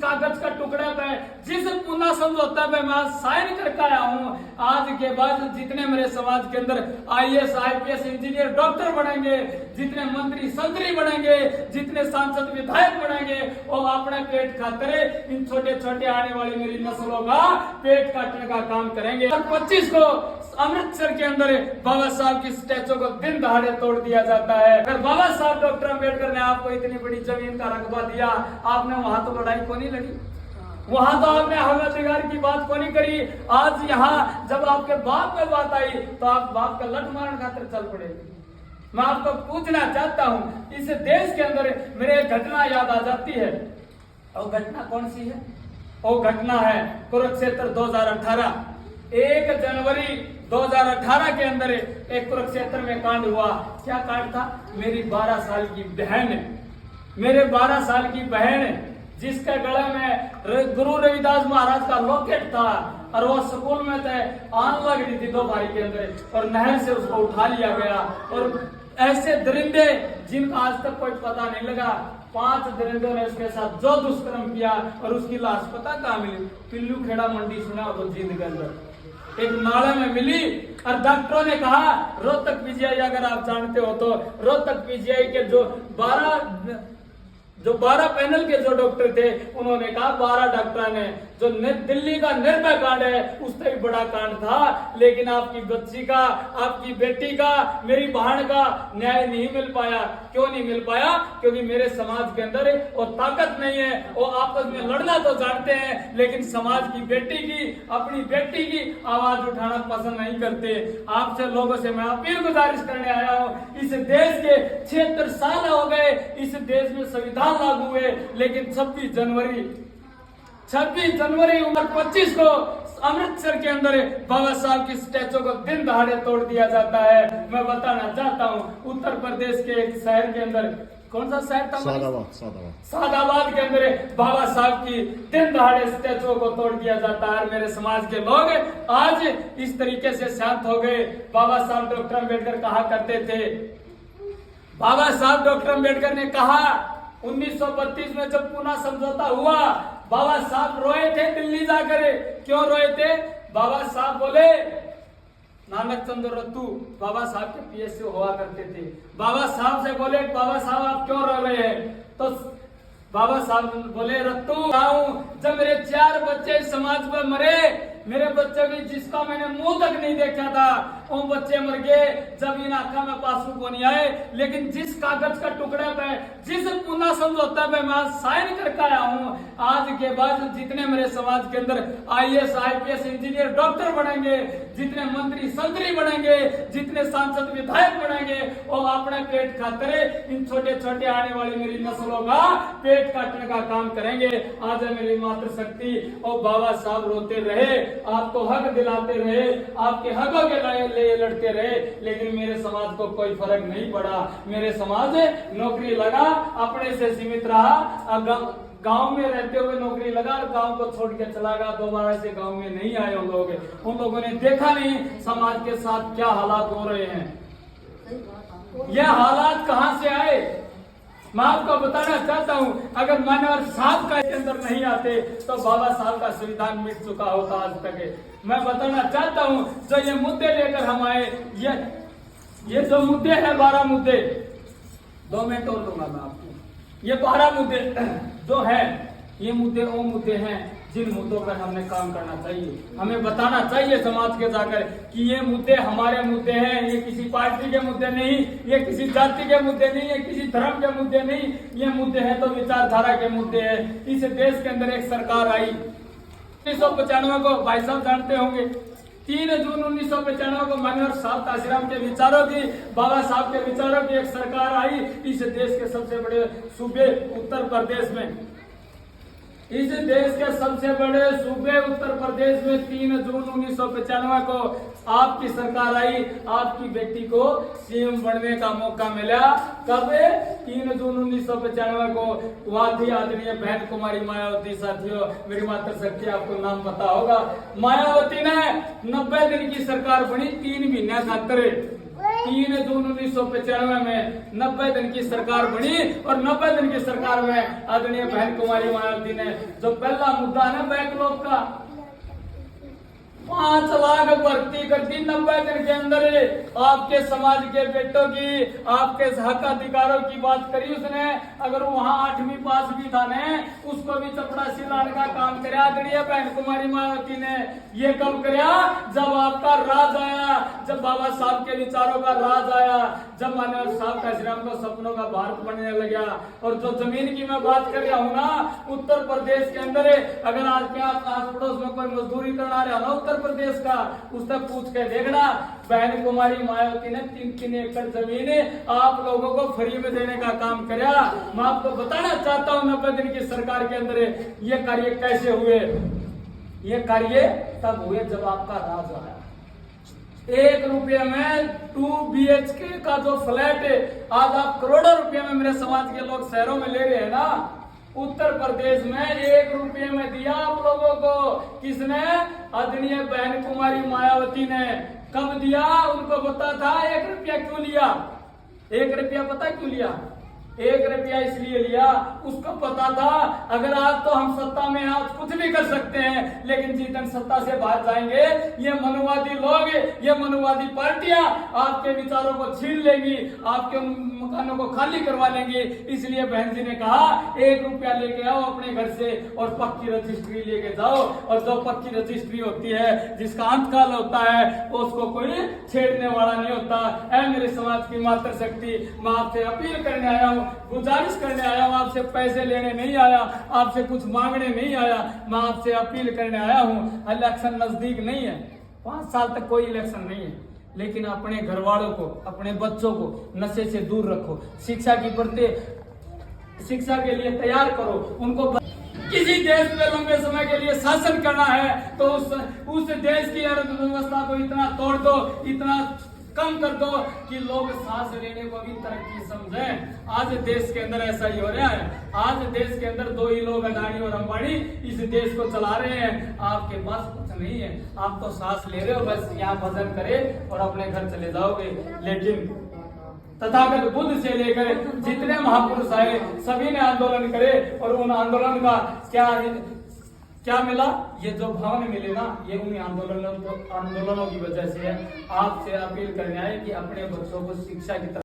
कागज का टुकड़े पे, जिस पुनः समझौते पे मैं साइन करके आया हूँ, आज के बाद जितने मेरे समाज के अंदर IAS IPS इंजीनियर डॉक्टर बनेंगे, जितने मंत्री संतरी बनेंगे, जितने सांसद विधायक बनेंगे, वो अपने पेट खातिर इन छोटे छोटे आने वाली मेरी नस्लों का पेट काटने का काम करेंगे। 25 को अमृतसर के अंदर बाबा साहब की स्टैचू को दिन दहाड़े तोड़ दिया जाता है। अगर बाबा साहब डॉक्टर अम्बेडकर ने आपको इतनी बड़ी जमीन का रकबा दिया, आपने वहां तो लड़ाई को नहीं लड़ी, वहां तो आपने हक अधिकार की बात को नहीं करी। आज यहाँ जब आपके बाप में बात आई तो आप बाप का लठ मारने खातिर चल पड़े। मैं आपको पूछना चाहता हूँ, इस देश के अंदर मेरे एक घटना याद आ जाती है। और घटना कौन सी है? वो घटना है कुरुक्षेत्र 2018। 1 जनवरी 2018 के अंदर एक कुरुक्षेत्र में कांड हुआ। क्या कांड था? मेरी 12 साल की बहन, मेरे 12 साल की बहन, जिसके गले में गुरु रविदास महाराज का लॉकेट था, और वो स्कूल में थे, आग लग रही थी 2 भाई के अंदर, और नहर से उसको उठा लिया गया। और ऐसे दरिंदे जिनका आज तक कोई पता नहीं लगा, 5 दरिंदों ने उसके साथ जो दुष्कर्म किया, और उसकी लाश पता कहाँ मिली? पिल्लू खेड़ा मंडी सुना तो जींद के अंदर एक नाले में मिली। और डॉक्टरों ने कहा, रोहतक PGI अगर आप जानते हो तो, रोहतक PGI के जो 12 पैनल के जो डॉक्टर थे, उन्होंने कहा 12 डॉक्टर ने, जो दिल्ली का निर्भया कांड है उससे भी बड़ा कांड था, लेकिन आपकी बच्ची का, आपकी बेटी का, मेरी बहन का न्याय नहीं मिल पाया। क्यों नहीं मिल पाया? क्योंकि मेरे समाज के अंदर वो ताकत नहीं है। वो आपस में लड़ना तो जानते हैं, लेकिन समाज की बेटी की, अपनी बेटी की आवाज उठाना पसंद नहीं करते। आपसे लोगों से मैं अपील गुजारिश करने आया हूँ, इस देश के 76 साल हो गए, इस देश में संविधान लागू हुए, लेकिन 26 जनवरी उम्र 25 को अमृतसर के अंदर बाबा साहब की स्टैचू को दिन दहाड़े तोड़ दिया जाता है। मैं बताना चाहता हूँ, उत्तर प्रदेश के एक शहर के अंदर, कौन सा शहर था? सादाबाद के अंदर बाबा साहब की दिन दहाड़े स्टैचू को तोड़ दिया जाता है। मेरे समाज के लोग आज इस तरीके से शांत हो गए। बाबा साहब डॉक्टर अम्बेडकर कहा करते थे, बाबा साहब डॉक्टर अम्बेडकर ने कहा 1932 में जब पुनः समझौता हुआ, बाबा साहब रोए थे दिल्ली जाकर। क्यों रोए थे? बाबा साहब बोले, नानक चंद्र रत्तू बाबा साहब के PSU हुआ करते थे, बाबा साहब से बोले, बाबा साहब आप क्यों रो रहे हैं? तो बाबा साहब बोले, रत्तू जब मेरे 4 बच्चे समाज में मरे, मेरे बच्चे भी जिसका मैंने मुंह तक नहीं देखा था, वो बच्चे मर गए जब इन आंखों में पासू को नहीं आए। लेकिन जिस कागज का टुकड़े पे, जिस पुनः समझौते पे मैं साइन करके आया हूँ, आज के बाद जितने मेरे समाज के अंदर IAS IPS इंजीनियर डॉक्टर बनेंगे, जितने मंत्री संतरी बनेंगे, जितने सांसद विधायक बनेंगे, वो अपने पेट खातिर इन छोटे छोटे आने वाली मेरी नस्लों का पेट काटने का काम करेंगे। आज है मेरी मातृशक्ति। और बाबा साहब रोते रहे, आपको हक दिलाते रहे, आपके हकों के लिए लड़ते रहे, लेकिन मेरे समाज को कोई फर्क नहीं पड़ा। मेरे समाज नौकरी लगा, अपने से सीमित रहा, गांव में रहते हुए नौकरी लगा, गांव को छोड़ के चला गया, दोबारा से गांव में नहीं आए उन लोगों ने देखा नहीं समाज के साथ क्या हालात हो रहे हैं। यह हालात कहां से आए? मैं आपको बताना चाहता हूं, अगर मानवर साहब का इसके अंदर नहीं आते तो बाबा साहब का संविधान मिट चुका होता आज तक। मैं बताना चाहता हूं, जो ये मुद्दे लेकर हम आए, ये जो मुद्दे हैं 12 मुद्दे, 2 मिनट और दूंगा मैं आपको। ये 12 मुद्दे जो है, ये मुद्दे वो मुद्दे हैं जिन मुद्दों पर हमने काम करना चाहिए। हमें बताना चाहिए समाज के जाकर कि ये मुद्दे हमारे मुद्दे हैं, ये किसी पार्टी के मुद्दे नहीं, ये किसी जाति के मुद्दे नहीं, ये किसी धर्म के मुद्दे नहीं, ये मुद्दे हैं तो विचारधारा के मुद्दे हैं। इस देश के अंदर एक सरकार आई 1995 को, भाई साहब जानते होंगे, 3 जून 1995 को मनोहर साहब काशीराम के विचारों की, बाबा साहब के विचारों की एक सरकार आई इस देश के सबसे बड़े सूबे उत्तर प्रदेश में। इस देश के सबसे बड़े सूबे उत्तर प्रदेश में 3 जून 1995 को आपकी सरकार आई, आपकी बेटी को CM बनने का मौका मिला। कब? 3 जून 1995 को। वहां थी आदरणीय बहन कुमारी मायावती। साथियों, मेरी मातृशक्ति आपको नाम पता होगा। मायावती ने 90 दिन की सरकार बनी, 3 महीने खातिर 3 जून 1995 में 90 दिन की सरकार बनी और 90 दिन की सरकार में आदरणीय बहन कुमारी मायावती ने जो पहला मुद्दा है ना बैकलॉग का 5 लाख भर्ती कर दी 90 दिन के अंदर। आपके समाज के बेटों की, आपके हक अधिकारों की बात करी उसने। अगर वहां 8वीं पास भी था ने, उसको भी चपड़ासी लाने का काम कराया आदरणीय बहन कुमारी मायावती ने। ये कब कराया? जब आपका राज आया, जब बाबा साहब के विचारों का राज आया, जब मानव साहब का श्रीराम को सपनों का भारत बनने लगा। और जो जमीन की मैं बात कर रहा हूँ ना, उत्तर प्रदेश के अंदर अगर आज के आस पड़ोस में कोई मजदूरी करना रहा ना उत्तर प्रदेश का, उससे पूछ के देखना, बहन कुमारी मायावती ने 3-3 एकड़ जमीन आप लोगों को फ्री में देने का काम किया। मैं आपको बताना चाहता हूँ 90 दिन की सरकार के अंदर ये कार्य कैसे हुए। ये कार्य तब हुए जब आपका राज आया। 1 रुपये में 2 BHK का जो फ्लैट आज आप करोड़ों रुपए में मेरे समाज के लोग शहरों में ले रहे हैं ना, उत्तर प्रदेश में 1 रुपये में दिया आप लोगों को। किसने? आदरणीय बहन कुमारी मायावती ने। कब दिया? उनको पता था 1 रुपया क्यों लिया। 1 रुपया पता क्यों लिया? 1 रुपया इसलिए लिया, उसको पता था अगर आज तो हम सत्ता में आज कुछ भी कर सकते हैं, लेकिन जिस दिन सत्ता से बाहर जाएंगे ये मनुवादी लोग, ये मनुवादी पार्टियां आपके विचारों को छीन लेंगी, आपके मकानों को खाली करवा लेंगी। इसलिए बहन जी ने कहा 1 रुपया लेके आओ अपने घर से और पक्की रजिस्ट्री लेके जाओ। और जो पक्की रजिस्ट्री होती है, जिसका अंतकाल होता है, तो उसको कोई छेड़ने वाला नहीं होता। ऐ मेरे समाज की मातृ शक्ति, मैं आपसे अपील करने आया हूँ, गुजारिश करने आया हूँ, आपसे पैसे लेने नहीं आया, आपसे कुछ मांगने नहीं आया, मैं आपसे अपील करने आया हूँ। इलेक्शन नजदीक नहीं है, 5 साल तक कोई इलेक्शन नहीं है, लेकिन अपने घर वालों को, अपने बच्चों को नशे से दूर रखो, शिक्षा की प्रति शिक्षा के लिए तैयार करो उनको। किसी देश में लंबे समय के लिए शासन करना है तो उस देश की अर्थव्यवस्था को इतना तोड़ दो, इतना कम कर दो कि लोग सांस लेने को भी तरक्की समझें। आज देश के अंदर ऐसा ही हो रहा है। आज देश के अंदर 2 ही लोग, अडानी और अंबानी, इस देश को चला रहे हैं। आपके पास कुछ नहीं है, आप तो सांस ले रहे हो, बस यहाँ भजन करे और अपने घर चले जाओगे। लेकिन तथागत बुद्ध से लेकर जितने महापुरुष आए सभी ने आंदोलन करे और उन आंदोलन का क्या मिला? ये जो भवन मिले ना, ये उन्हीं आंदोलनों की वजह से है। आपसे अपील करने आए कि अपने बच्चों को शिक्षा की तरफ